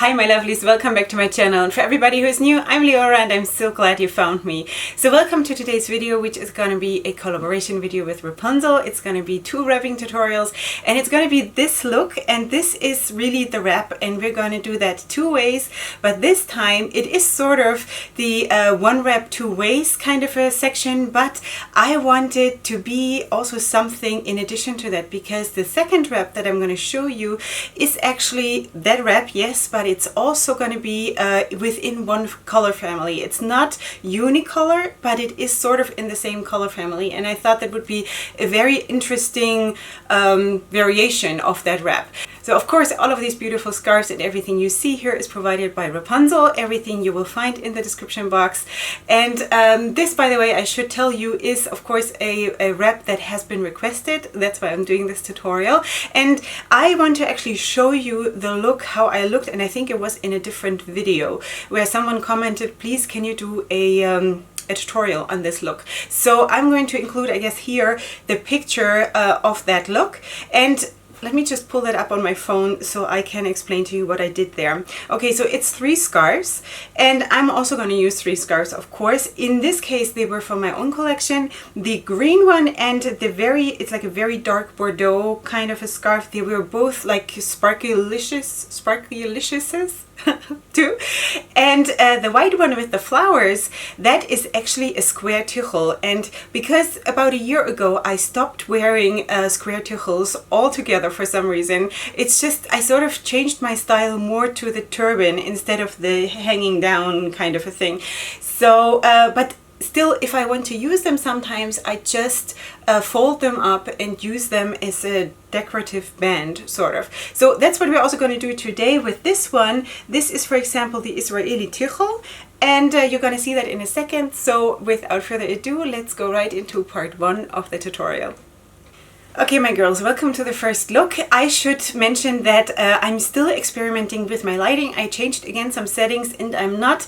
Hi my lovelies, welcome back to my channel, and for everybody who is new, I'm Leorah and I'm so glad you found me. So welcome to today's video, which is going to be a collaboration video with Wrapunzel. It's going to be 2 wrapping tutorials and it's going to be this look, and this is really the wrap, and we're going to do that 2 ways, but this time it is sort of the one wrap 2 ways kind of a section, but I wanted to be also something in addition to that, because the second wrap that I'm going to show you is actually that wrap, yes, but it's also going to be within one color family. It's not unicolor, but it is sort of in the same color family, and I thought that would be a very interesting variation of that wrap. So of course all of these beautiful scarves and everything you see here is provided by Wrapunzel. Everything you will find in the description box. And this, by the way, I should tell you, is of course a wrap that has been requested. That's why I'm doing this tutorial. And I want to actually show you the look, how I looked, and I think it was in a different video where someone commented, please can you do a tutorial on this look. So I'm going to include, I guess, here the picture of that look, and let me just pull that up on my phone so I can explain to you what I did there. Okay, so it's 3 scarves, and I'm also going to use 3 scarves, of course. In this case, they were from my own collection. The green one and it's like a very dark Bordeaux kind of a scarf. They were both like sparklyliciouses too. And the white one with the flowers, that is actually a square tuchel. And because about a year ago I stopped wearing square tuchels altogether for some reason, it's just I sort of changed my style more to the turban instead of the hanging down kind of a thing. So but still, if I want to use them sometimes, I just fold them up and use them as a decorative band, sort of. So that's what we're also going to do today with this one. This is, for example, the Israeli tuchel, and you're going to see that in a second. So without further ado, let's go right into part 1 of the tutorial. Okay, my girls, welcome to the first look. I should mention that I'm still experimenting with my lighting. I changed again some settings, and I'm not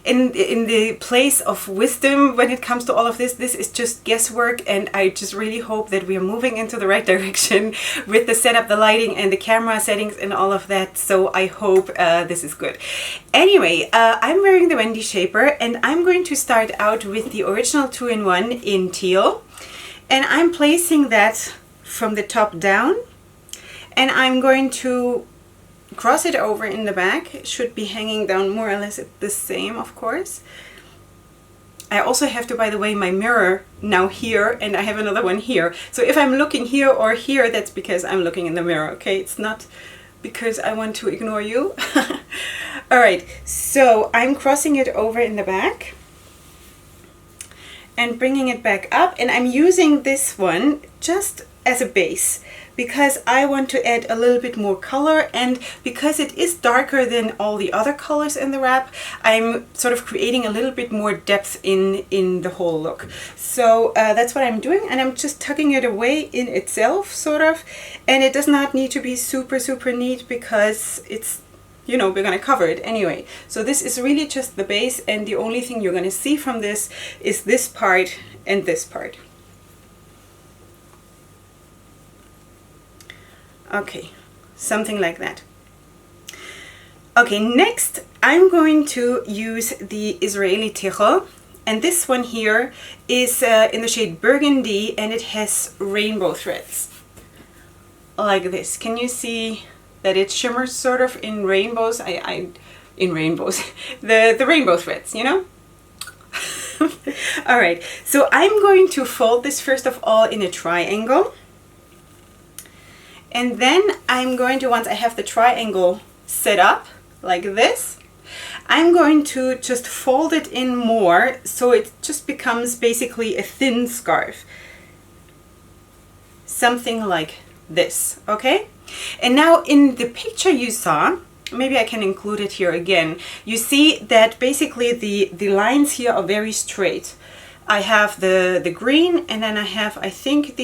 in the place of wisdom when it comes to all of this. This is just guesswork, and I just really hope that we are moving into the right direction with the setup, the lighting, and the camera settings and all of that. So I hope this is good. Anyway, I'm wearing the Wendy Shaper, and I'm going to start out with the original 2-in-1 in teal, and I'm placing that from the top down, and I'm going to cross it over in the back. It should be hanging down more or less the same, of course. I also have to, by the way, my mirror now here, and I have another one here. So if I'm looking here or here, that's because I'm looking in the mirror, okay? It's not because I want to ignore you. All right, so I'm crossing it over in the back and bringing it back up, and I'm using this one just as a base because I want to add a little bit more color, and because it is darker than all the other colors in the wrap, I'm sort of creating a little bit more depth in the whole look. So that's what I'm doing, and I'm just tucking it away in itself, sort of, and it does not need to be super neat because it's, you know, we're going to cover it anyway. So this is really just the base, and the only thing you're going to see from this is this part and this part. Okay, something like that. Okay, next I'm going to use the Israeli tuchel, and this one here is in the shade Burgundy, and it has rainbow threads like this. Can you see that it shimmers sort of in rainbows? In rainbows, the rainbow threads, you know? All right, so I'm going to fold this first of all in a triangle. And then I'm going to, once I have the triangle set up like this, I'm going to just fold it in more so it just becomes basically a thin scarf. Something like this, okay? And now in the picture you saw, maybe I can include it here again, you see that basically the lines here are very straight. I have the green, and then I have, I think,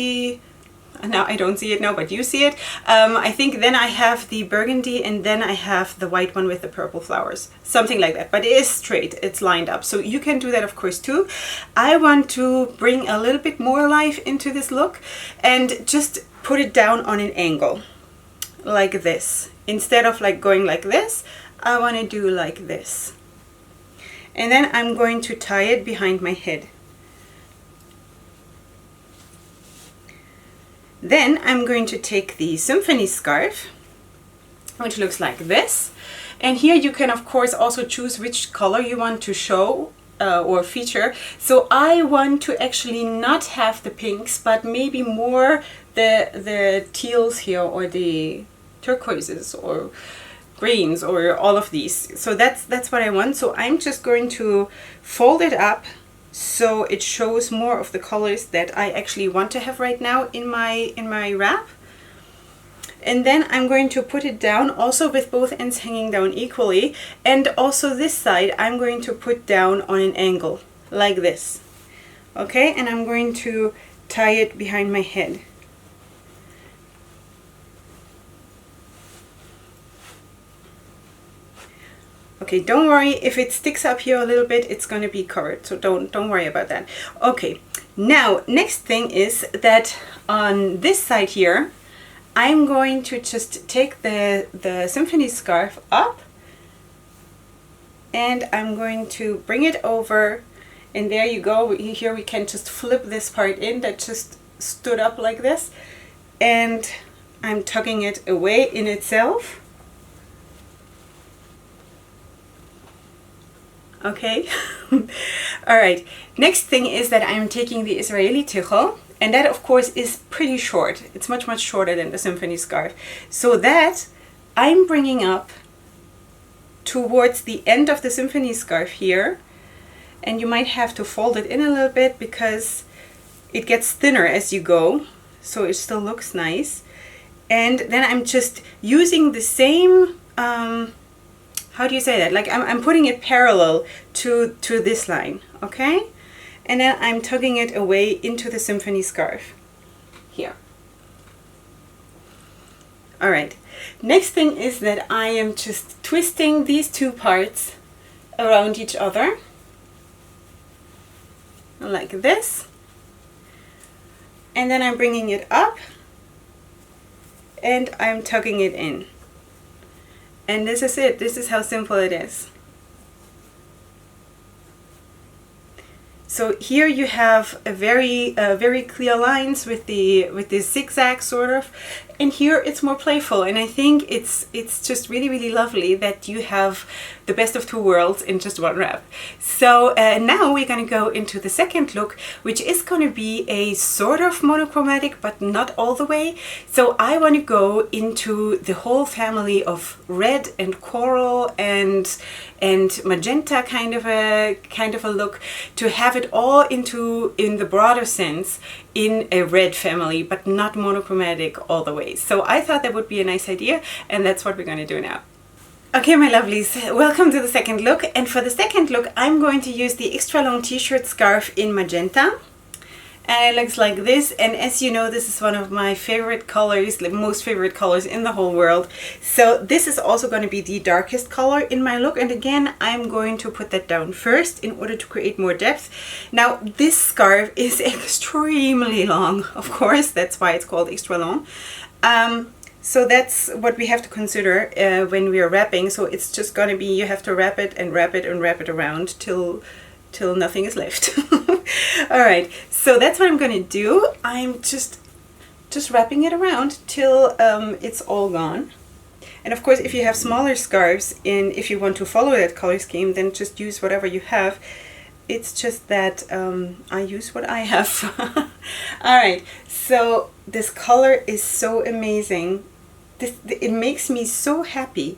now I don't see it now, but you see it. I think then I have the burgundy, and then I have the white one with the purple flowers. Something like that, but it is straight, it's lined up. So you can do that, of course, too. I want to bring a little bit more life into this look and just put it down on an angle like this. Instead of like going like this, I want to do like this. And then I'm going to tie it behind my head. Then I'm going to take the symphony scarf, which looks like this. And here you can of course also choose which color you want to show or feature. So I want to actually not have the pinks, but maybe more the teals here, or the turquoises or greens, or all of these. So that's what I want. So I'm just going to fold it up so it shows more of the colors that I actually want to have right now in my wrap. And then I'm going to put it down also with both ends hanging down equally. And also this side I'm going to put down on an angle like this. Okay, and I'm going to tie it behind my head. Okay, don't worry if it sticks up here a little bit, it's going to be covered, so don't worry about that. Okay, now next thing is that on this side here, I'm going to just take the symphony scarf up, and I'm going to bring it over, and there you go. Here we can just flip this part in that just stood up like this, and I'm tucking it away in itself. Okay. All right, next thing is that I'm taking the Israeli tichel, and that of course is pretty short. It's much shorter than the symphony scarf, so that I'm bringing up towards the end of the symphony scarf here, and you might have to fold it in a little bit because it gets thinner as you go, so it still looks nice. And then I'm just using the same how do you say that? Like I'm putting it parallel to this line, okay? And then I'm tugging it away into the symphony scarf here. All right, next thing is that I am just twisting these two parts around each other like this. And then I'm bringing it up and I'm tugging it in. And this is it. This is how simple it is. So here you have a very clear lines with the zigzag sort of, and here it's more playful. And I think it's just really lovely that you have the best of two worlds in just one wrap. So now we're going to go into the second look, which is going to be a sort of monochromatic, but not all the way. So I want to go into the whole family of red and coral and magenta kind of a look, to have it all in the broader sense in a red family, but not monochromatic all the way. So I thought that would be a nice idea, and that's what we're going to do now. Okay, my lovelies, welcome to the second look. And for the second look, I'm going to use the extra long t-shirt scarf in magenta. And it looks like this, and as you know, this is one of my favorite colors, the most favorite colors in the whole world. So this is also going to be the darkest color in my look, and again I'm going to put that down first in order to create more depth. Now this scarf is extremely long, of course, that's why it's called extra long. So that's what we have to consider when we are wrapping. So it's just going to be, you have to wrap it and wrap it and wrap it around till nothing is left. All right, so that's what I'm going to do. I'm just wrapping it around till it's all gone. And of course, if you have smaller scarves and if you want to follow that color scheme, then just use whatever you have. It's just that I use what I have. All right, so this color is so amazing. It makes me so happy.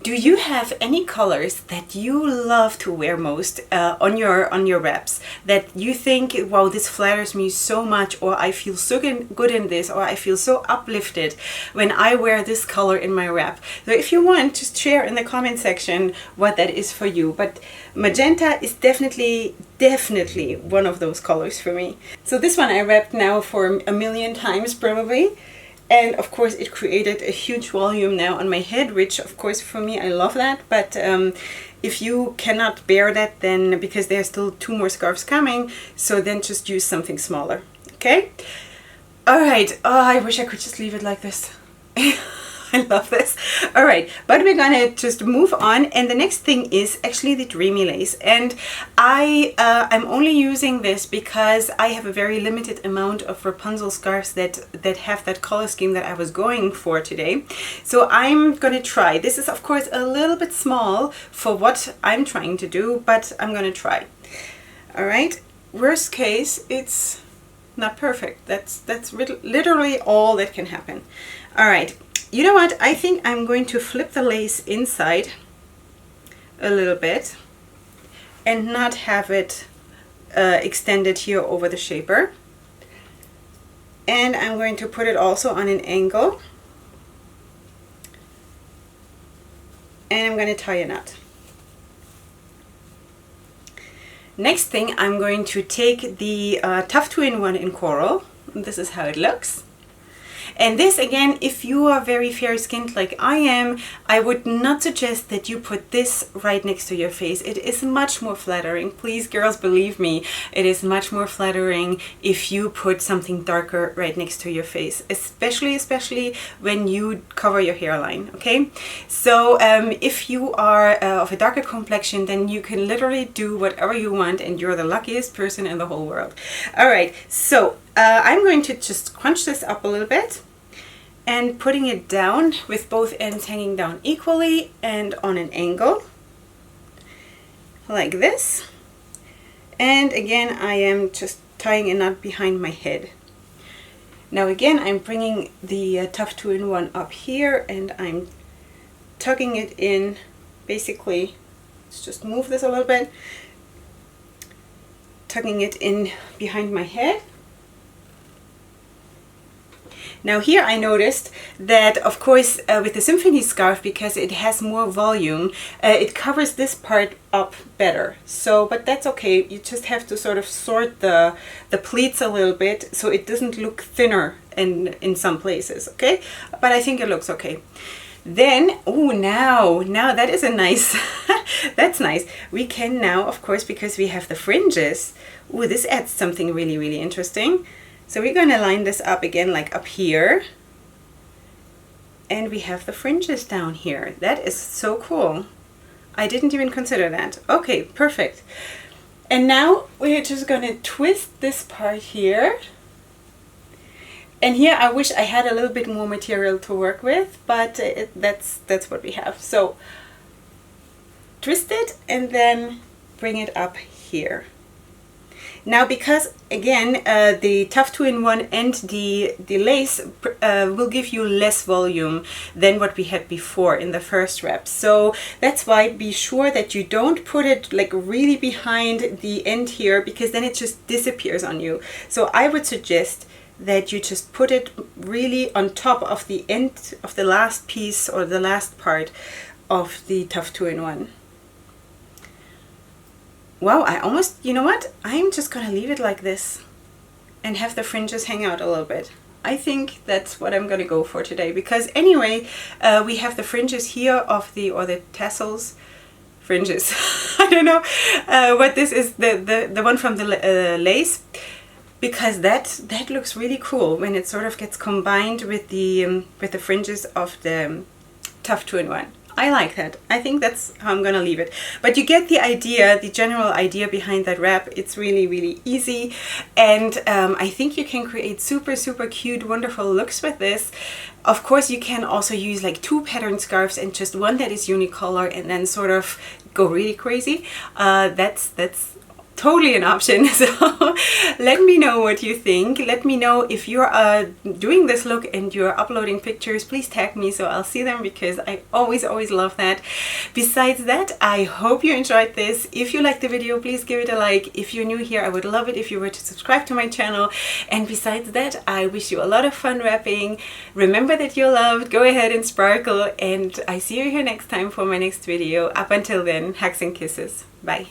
Do you have any colors that you love to wear most on your wraps, that you think, wow, this flatters me so much, or I feel so good in this, or I feel so uplifted when I wear this color in my wrap? So if you want, just share in the comment section what that is for you. But magenta is definitely one of those colors for me. So this one I wrapped now for a million times probably. And of course it created a huge volume now on my head, which of course for me, I love that. But if you cannot bear that, then because there's still 2 more scarves coming, so then just use something smaller. Okay? All right. Oh, I wish I could just leave it like this. I love this. All right, but we're gonna just move on, and the next thing is actually the Dreamy Lace, and I'm only using this because I have a very limited amount of Wrapunzel scarves that have that color scheme that I was going for today. So I'm gonna try. This is of course a little bit small for what I'm trying to do, but I'm gonna try. All right. Worst case, it's not perfect. That's literally all that can happen. All right. You know what? I think I'm going to flip the lace inside a little bit and not have it extended here over the shaper. And I'm going to put it also on an angle. And I'm going to tie a knot. Next thing, I'm going to take the Tough 2-in-1 in Coral. This is how it looks. And this, again, if you are very fair skinned like I am, I would not suggest that you put this right next to your face. It is much more flattering. Please, girls, believe me, it is much more flattering if you put something darker right next to your face, especially when you cover your hairline, okay? So if you are of a darker complexion, then you can literally do whatever you want and you're the luckiest person in the whole world. All right, so I'm going to just crunch this up a little bit and putting it down with both ends hanging down equally and on an angle like this. And again, I am just tying a knot behind my head. Now again, I'm bringing the Tough 2-in-1 up here and I'm tucking it in. Basically, let's just move this a little bit, tucking it in behind my head. Now here I noticed that, of course, with the Symphony scarf, because it has more volume, it covers this part up better. So, but that's okay. You just have to sort of sort the pleats a little bit so it doesn't look thinner in some places, okay? But I think it looks okay. Then, oh, now that is a nice, that's nice. We can now, of course, because we have the fringes, oh, this adds something really, really interesting. So we're going to line this up again, like up here. And we have the fringes down here. That is so cool. I didn't even consider that. Okay, perfect. And now we're just going to twist this part here. And here I wish I had a little bit more material to work with, but that's what we have. So twist it and then bring it up here. Now, because again, the Tough 2-in-1 and the lace will give you less volume than what we had before in the first wrap. So that's why be sure that you don't put it like really behind the end here, because then it just disappears on you. So I would suggest that you just put it really on top of the end of the last piece or the last part of the Tough 2-in-1. Wow, I almost, you know what? I'm just gonna leave it like this and have the fringes hang out a little bit. I think that's what I'm gonna go for today, because anyway, we have the fringes here of or the tassels, fringes. I don't know what this is, the one from the lace, because that looks really cool when it sort of gets combined with the fringes of the Tough 2-in-1. I like that. I think that's how I'm gonna leave it. But you get the idea, the general idea behind that wrap. It's really, really easy. And I think you can create super, super cute, wonderful looks with this. Of course, you can also use like 2 pattern scarves and just one that is unicolor and then sort of go really crazy. That's totally an option. So let me know what you think. Let me know if you're doing this look and you're uploading pictures. Please tag me so I'll see them, because I always love that. Besides that, I hope you enjoyed this. If you liked the video, please give it a like. If you're new here, I would love it if you were to subscribe to my channel. And besides that, I wish you a lot of fun wrapping. Remember that you're loved. Go ahead and sparkle, and I see you here next time for my next video. Up until then, hugs and kisses. Bye.